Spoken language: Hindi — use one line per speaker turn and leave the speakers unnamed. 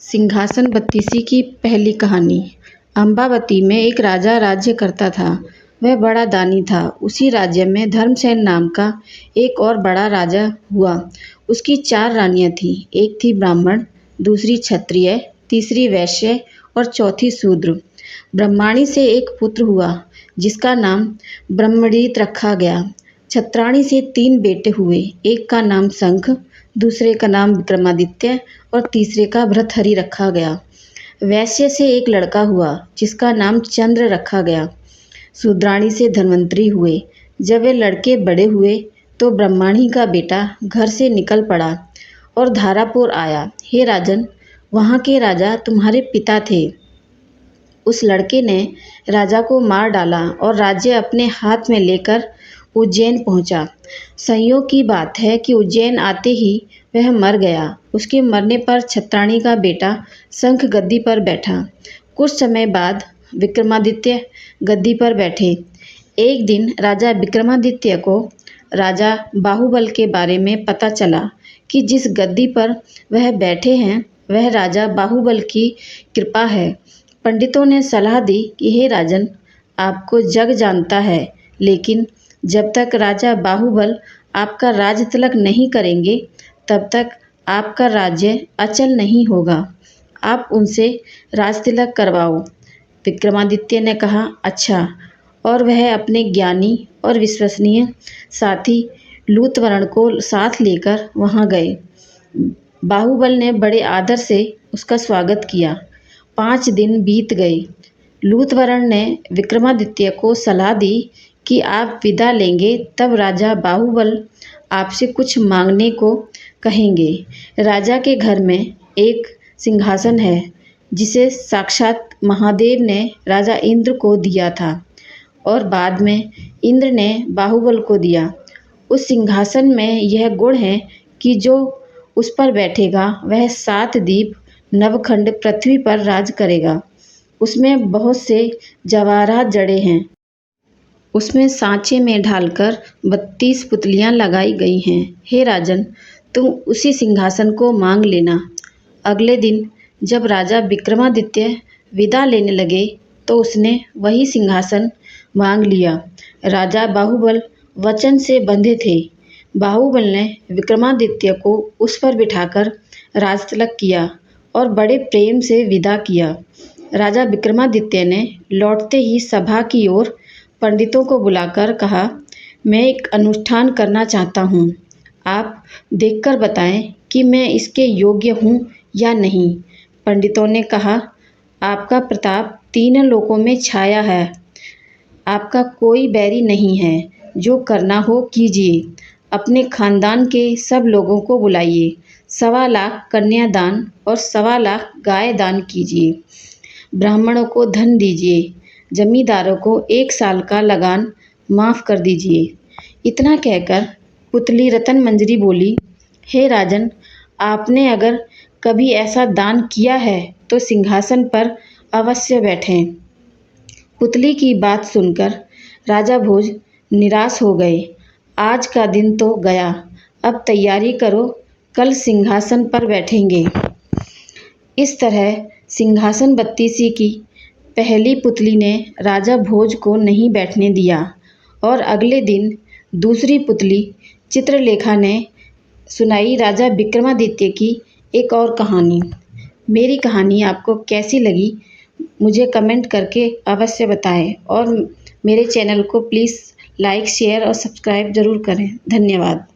सिंहासन बत्तीसी की पहली कहानी। अम्बावती में एक राजा राज्य करता था। वह बड़ा दानी था। उसी राज्य में धर्मसेन नाम का एक और बड़ा राजा हुआ। उसकी 4 रानियां थीं। एक थी ब्राह्मण, दूसरी क्षत्रिय, तीसरी वैश्य और चौथी शूद्र। ब्रह्माणी से एक पुत्र हुआ जिसका नाम ब्रह्मणीत रखा गया। छत्राणी से 3 बेटे हुए। एक का नाम शंख, दूसरे का नाम विक्रमादित्य और तीसरे का भर्तहरि रखा गया। वैश्य से एक लड़का हुआ जिसका नाम चंद्र रखा गया। शूद्राणी से धन्वंतरी हुए। जब वे लड़के बड़े हुए तो ब्रह्माणी का बेटा घर से निकल पड़ा और धारापुर आया। हे राजन, वहाँ के राजा तुम्हारे पिता थे। उस लड़के ने राजा को मार डाला और राज्य अपने हाथ में लेकर उज्जैन पहुंचा। संयोग की बात है कि उज्जैन आते ही वह मर गया। उसके मरने पर छत्राणी का बेटा शंख गद्दी पर बैठा। कुछ समय बाद विक्रमादित्य गद्दी पर बैठे। एक दिन राजा विक्रमादित्य को राजा बाहुबल के बारे में पता चला कि जिस गद्दी पर वह बैठे हैं वह राजा बाहुबल की कृपा है। पंडितों ने सलाह दी कि हे राजन, आपको जग जानता है, लेकिन जब तक राजा बाहुबल आपका राज तिलक नहीं करेंगे तब तक आपका राज्य अचल नहीं होगा। आप उनसे राज तिलक करवाओ। विक्रमादित्य ने कहा, अच्छा। और वह अपने ज्ञानी और विश्वसनीय साथी लूतवर्ण को साथ लेकर वहां गए। बाहुबल ने बड़े आदर से उसका स्वागत किया। 5 दिन बीत गए। लूतवर्ण ने विक्रमादित्य को सलाह दी कि आप विदा लेंगे तब राजा बाहुबल आपसे कुछ मांगने को कहेंगे। राजा के घर में एक सिंहासन है जिसे साक्षात महादेव ने राजा इंद्र को दिया था और बाद में इंद्र ने बाहुबल को दिया। उस सिंहासन में यह गुण है कि जो उस पर बैठेगा वह 7 द्वीप नवखंड पृथ्वी पर राज करेगा। उसमें बहुत से जवाहरात जड़े हैं। उसमें सांचे में ढालकर 32 पुतलियां लगाई गई हैं। हे राजन, तुम उसी सिंहासन को मांग लेना। अगले दिन जब राजा विक्रमादित्य विदा लेने लगे तो उसने वही सिंहासन मांग लिया। राजा बाहुबल वचन से बंधे थे। बाहुबल ने विक्रमादित्य को उस पर बिठाकर राजतिलक किया और बड़े प्रेम से विदा किया। राजा विक्रमादित्य ने लौटते ही सभा की ओर पंडितों को बुलाकर कहा, मैं एक अनुष्ठान करना चाहता हूँ। आप देखकर बताएं कि मैं इसके योग्य हूँ या नहीं। पंडितों ने कहा, आपका प्रताप 3 लोकों में छाया है। आपका कोई बैरी नहीं है। जो करना हो कीजिए। अपने खानदान के सब लोगों को बुलाइए। 1.25 लाख कन्यादान और 1.25 लाख गाय दान कीजिए। ब्राह्मणों को धन दीजिए। जमींदारों को 1 साल का लगान माफ़ कर दीजिए। इतना कहकर पुतली रतन मंजरी बोली, हे राजन, आपने अगर कभी ऐसा दान किया है तो सिंहासन पर अवश्य बैठें। पुतली की बात सुनकर राजा भोज निराश हो गए। आज का दिन तो गया, अब तैयारी करो, कल सिंहासन पर बैठेंगे। इस तरह सिंहासन बत्तीसी की पहली पुतली ने राजा भोज को नहीं बैठने दिया और अगले दिन दूसरी पुतली चित्रलेखा ने सुनाई राजा विक्रमादित्य की एक और कहानी। मेरी कहानी आपको कैसी लगी मुझे कमेंट करके अवश्य बताएं और मेरे चैनल को प्लीज़ लाइक, शेयर और सब्सक्राइब ज़रूर करें। धन्यवाद।